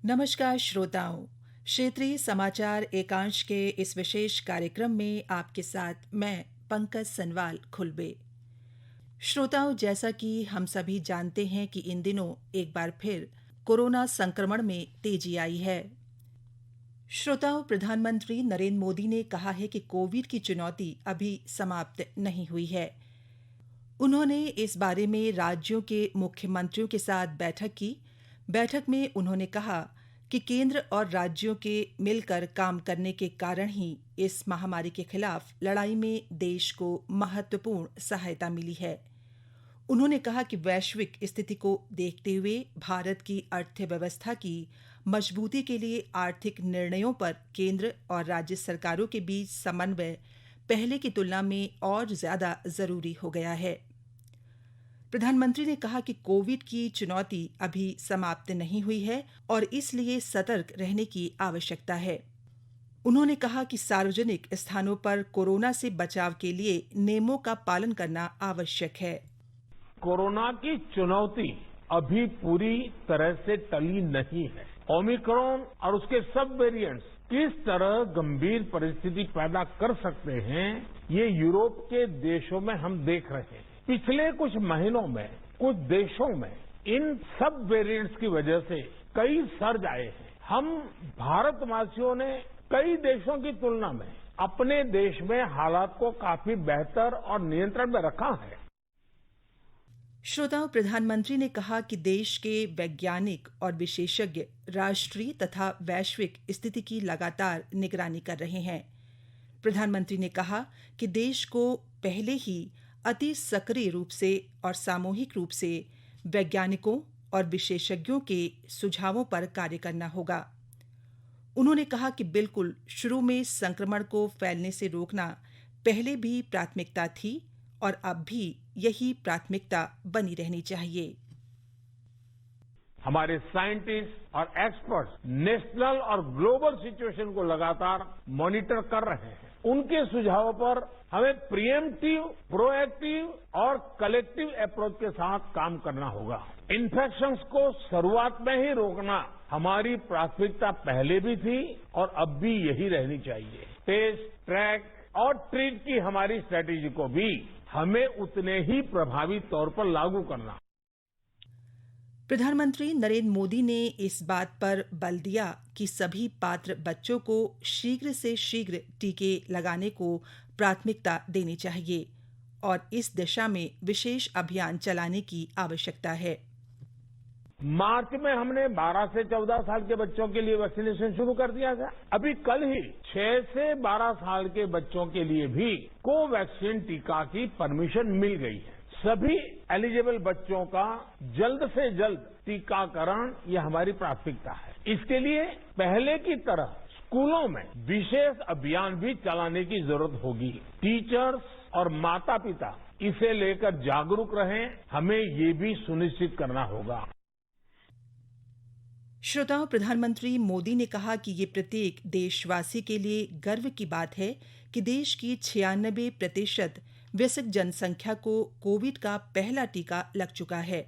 नमस्कार श्रोताओं, क्षेत्रीय समाचार एकांश के इस विशेष कार्यक्रम में आपके साथ मैं पंकज सनवाल खुलबे। श्रोताओं, जैसा कि हम सभी जानते हैं कि इन दिनों एक बार फिर कोरोना संक्रमण में तेजी आई है। श्रोताओं, प्रधानमंत्री नरेंद्र मोदी ने कहा है कि कोविड की चुनौती अभी समाप्त नहीं हुई है। उन्होंने इस बारे में राज्यों के मुख्यमंत्रियों के साथ बैठक की। बैठक में उन्होंने कहा कि केंद्र और राज्यों के मिलकर काम करने के कारण ही इस महामारी के खिलाफ लड़ाई में देश को महत्वपूर्ण सहायता मिली है। उन्होंने कहा कि वैश्विक स्थिति को देखते हुए भारत की अर्थव्यवस्था की मजबूती के लिए आर्थिक निर्णयों पर केंद्र और राज्य सरकारों के बीच समन्वय पहले की तुलना में और ज्यादा जरूरी हो गया है। प्रधानमंत्री ने कहा कि कोविड की चुनौती अभी समाप्त नहीं हुई है और इसलिए सतर्क रहने की आवश्यकता है। उन्होंने कहा कि सार्वजनिक स्थानों पर कोरोना से बचाव के लिए नियमों का पालन करना आवश्यक है। कोरोना की चुनौती अभी पूरी तरह से टली नहीं है। ओमिक्रॉन और उसके सब वेरिएंट्स किस तरह गंभीर परिस्थिति पैदा कर सकते हैं, ये यूरोप के देशों में हम देख रहे हैं। पिछले कुछ महीनों में कुछ देशों में इन सब वेरिएंट्स की वजह से कई सर्ज आए हैं। हम भारतवासियों ने कई देशों की तुलना में अपने देश में हालात को काफी बेहतर और नियंत्रण में रखा है। श्रोताओं, प्रधानमंत्री ने कहा कि देश के वैज्ञानिक और विशेषज्ञ राष्ट्रीय तथा वैश्विक स्थिति की लगातार निगरानी कर रहे हैं। प्रधानमंत्री ने कहा कि देश को पहले ही अति सक्रिय रूप से और सामूहिक रूप से वैज्ञानिकों और विशेषज्ञों के सुझावों पर कार्य करना होगा। उन्होंने कहा कि बिल्कुल शुरू में संक्रमण को फैलने से रोकना पहले भी प्राथमिकता थी और अब भी यही प्राथमिकता बनी रहनी चाहिए। हमारे साइंटिस्ट और एक्सपर्ट्स नेशनल और ग्लोबल सिचुएशन को लगातार मॉनिटर कर रहे हैं। उनके सुझावों पर हमें प्रिएम्प्टिव, प्रोएक्टिव और कलेक्टिव अप्रोच के साथ काम करना होगा। इन्फेक्शंस को शुरुआत में ही रोकना हमारी प्राथमिकता पहले भी थी और अब भी यही रहनी चाहिए। टेस्ट, ट्रैक और ट्रीट की हमारी स्ट्रेटेजी को भी हमें उतने ही प्रभावी तौर पर लागू करना। प्रधानमंत्री नरेंद्र मोदी ने इस बात पर बल दिया कि सभी पात्र बच्चों को शीघ्र से शीघ्र टीके लगाने को प्राथमिकता देनी चाहिए और इस दिशा में विशेष अभियान चलाने की आवश्यकता है। मार्च में हमने 12 से 14 साल के बच्चों के लिए वैक्सीनेशन शुरू कर दिया था। अभी कल ही 6 से 12 साल के बच्चों के लिए भी कोवैक्सीन टीका की परमिशन मिल गई है। सभी एलिजिबल बच्चों का जल्द से जल्द टीकाकरण ये हमारी प्राथमिकता है। इसके लिए पहले की तरह स्कूलों में विशेष अभियान भी चलाने की जरूरत होगी। टीचर्स और माता पिता इसे लेकर जागरूक रहें, हमें ये भी सुनिश्चित करना होगा। श्रोताओं, प्रधानमंत्री मोदी ने कहा कि ये प्रत्येक देशवासी के लिए गर्व की बात है कि देश की 96% वयस्क जनसंख्या को कोविड का पहला टीका लग चुका है।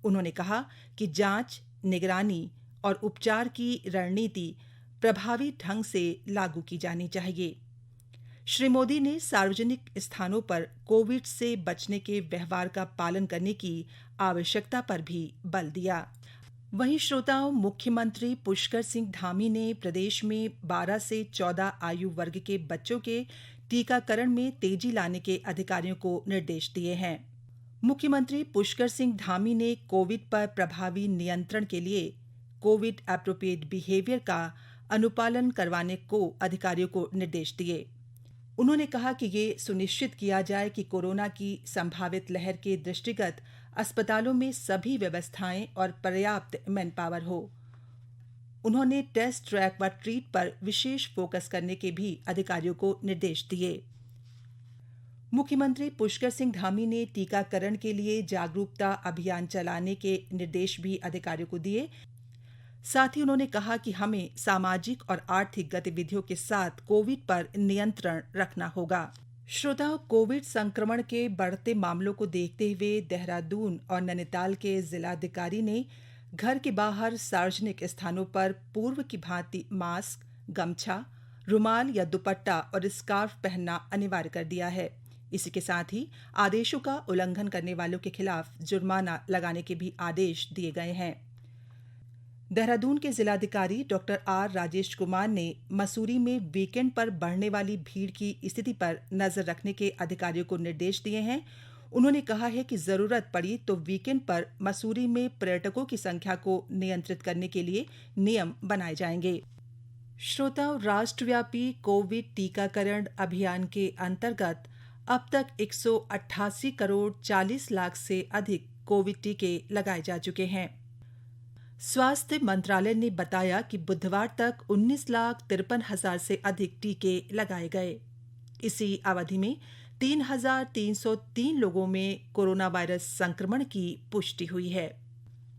उन्होंने कहा कि जांच, निगरानी और उपचार की रणनीति प्रभावी ढंग से लागू की जानी चाहिए। श्री मोदी ने सार्वजनिक स्थानों पर कोविड से बचने के व्यवहार का पालन करने की आवश्यकता पर भी बल दिया। वहीं श्रोताओं, मुख्यमंत्री पुष्कर सिंह धामी ने प्रदेश में 12 से 14 आयु वर्ग के बच्चों के टीकाकरण में तेजी लाने के अधिकारियों को निर्देश दिए हैं। मुख्यमंत्री पुष्कर सिंह धामी ने कोविड पर प्रभावी नियंत्रण के लिए कोविड एप्रोप्रिएट बिहेवियर का अनुपालन करवाने को अधिकारियों को निर्देश दिए। उन्होंने कहा कि ये सुनिश्चित किया जाए कि कोरोना की संभावित लहर के दृष्टिगत अस्पतालों में सभी व्यवस्थाएं और पर्याप्त मैन पावर हो। उन्होंने टेस्ट, ट्रैक व ट्रीट पर विशेष फोकस करने के भी अधिकारियों को निर्देश दिए। मुख्यमंत्री पुष्कर सिंह धामी ने टीकाकरण के लिए जागरूकता अभियान चलाने के निर्देश भी अधिकारियों को दिए। साथ ही उन्होंने कहा कि हमें सामाजिक और आर्थिक गतिविधियों के साथ कोविड पर नियंत्रण रखना होगा। श्रोताओं, कोविड संक्रमण के बढ़ते मामलों को देखते हुए देहरादून और नैनीताल के जिलाधिकारी ने घर के बाहर सार्वजनिक स्थानों पर पूर्व की भांति मास्क, गमछा, रुमाल या दुपट्टा और स्कार्फ पहनना अनिवार्य कर दिया है। इसी के साथ ही आदेशों का उल्लंघन करने वालों के खिलाफ जुर्माना लगाने के भी आदेश दिए गए हैं। देहरादून के जिलाधिकारी डॉ आर राजेश कुमार ने मसूरी में वीकेंड पर बढ़ने वाली भीड़ की स्थिति पर नजर रखने के अधिकारियों को निर्देश दिए हैं। उन्होंने कहा है कि जरूरत पड़ी तो वीकेंड पर मसूरी में पर्यटकों की संख्या को नियंत्रित करने के लिए नियम बनाए जाएंगे। श्रोताओं, राष्ट्रव्यापी कोविड टीकाकरण अभियान के अंतर्गत अब तक 188 करोड़ 40 लाख से अधिक कोविड टीके लगाए जा चुके हैं। स्वास्थ्य मंत्रालय ने बताया कि बुधवार तक 19,53,000 से अधिक टीके लगाए गए। इसी अवधि में 3,303 लोगों में कोरोना वायरस संक्रमण की पुष्टि हुई है।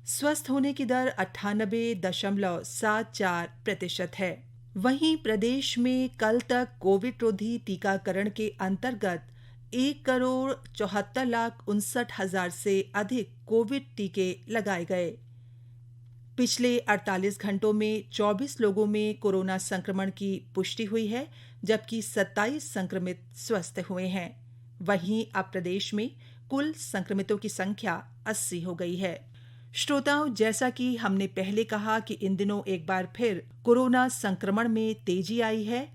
स्वस्थ होने की दर 98.74% है। वहीं प्रदेश में कल तक कोविड रोधी टीकाकरण के अंतर्गत 1,74,59,000 से अधिक कोविड टीके लगाए गए। पिछले 48 घंटों में 24 लोगों में कोरोना संक्रमण की पुष्टि हुई है, जबकि 27 संक्रमित स्वस्थ हुए हैं। वहीं अब प्रदेश में कुल संक्रमितों की संख्या 80 हो गई है। श्रोताओं, जैसा कि हमने पहले कहा कि इन दिनों एक बार फिर कोरोना संक्रमण में तेजी आई है।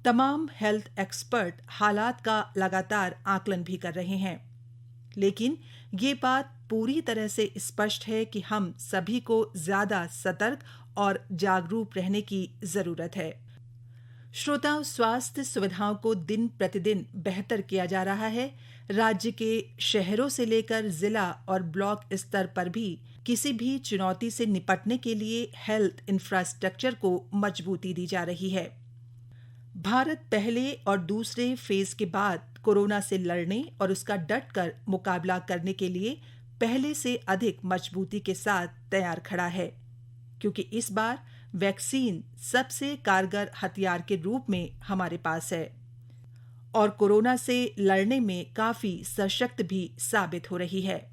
तमाम हेल्थ एक्सपर्ट हालात का लगातार आकलन भी कर रहे हैं, लेकिन ये बात पूरी तरह से स्पष्ट है कि हम सभी को ज्यादा सतर्क और जागरूक रहने की जरूरत है। श्रोताओं, स्वास्थ्य सुविधाओं को दिन प्रतिदिन बेहतर किया जा रहा है। राज्य के शहरों से लेकर जिला और ब्लॉक स्तर पर भी किसी भी चुनौती से निपटने के लिए हेल्थ इंफ्रास्ट्रक्चर को मजबूती दी जा रही है। भारत पहले और दूसरे फेज के बाद कोरोना से लड़ने और उसका डटकर मुकाबला करने के लिए पहले से अधिक मजबूती के साथ तैयार खड़ा है, क्योंकि इस बार वैक्सीन सबसे कारगर हथियार के रूप में हमारे पास है और कोरोना से लड़ने में काफी सशक्त भी साबित हो रही है।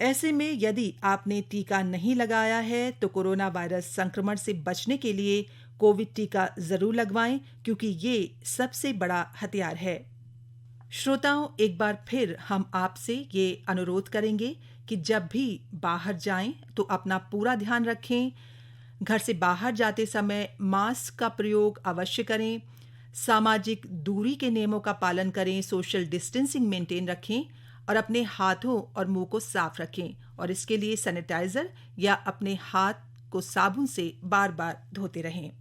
ऐसे में यदि आपने टीका नहीं लगाया है तो कोरोना वायरस संक्रमण से बचने के लिए कोविड टीका जरूर लगवाएं, क्योंकि ये सबसे बड़ा हथियार है। श्रोताओं, एक बार फिर हम आपसे ये अनुरोध करेंगे कि जब भी बाहर जाएं तो अपना पूरा ध्यान रखें। घर से बाहर जाते समय मास्क का प्रयोग अवश्य करें। सामाजिक दूरी के नियमों का पालन करें। सोशल डिस्टेंसिंग मेंटेन रखें और अपने हाथों और मुंह को साफ रखें, और इसके लिए सैनिटाइजर या अपने हाथ को साबुन से बार-बार धोते रहें।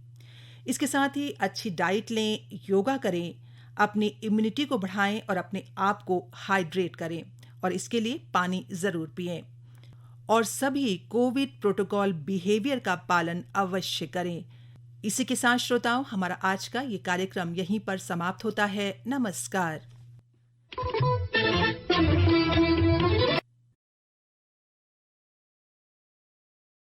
इसके साथ ही अच्छी डाइट लें, योगा करें, अपनी इम्यूनिटी को बढ़ाएं और अपने आप को हाइड्रेट करें, और इसके लिए पानी जरूर पिएं, और सभी कोविड प्रोटोकॉल बिहेवियर का पालन अवश्य करें। इसी के साथ श्रोताओं, हमारा आज का ये कार्यक्रम यहीं पर समाप्त होता है। नमस्कार।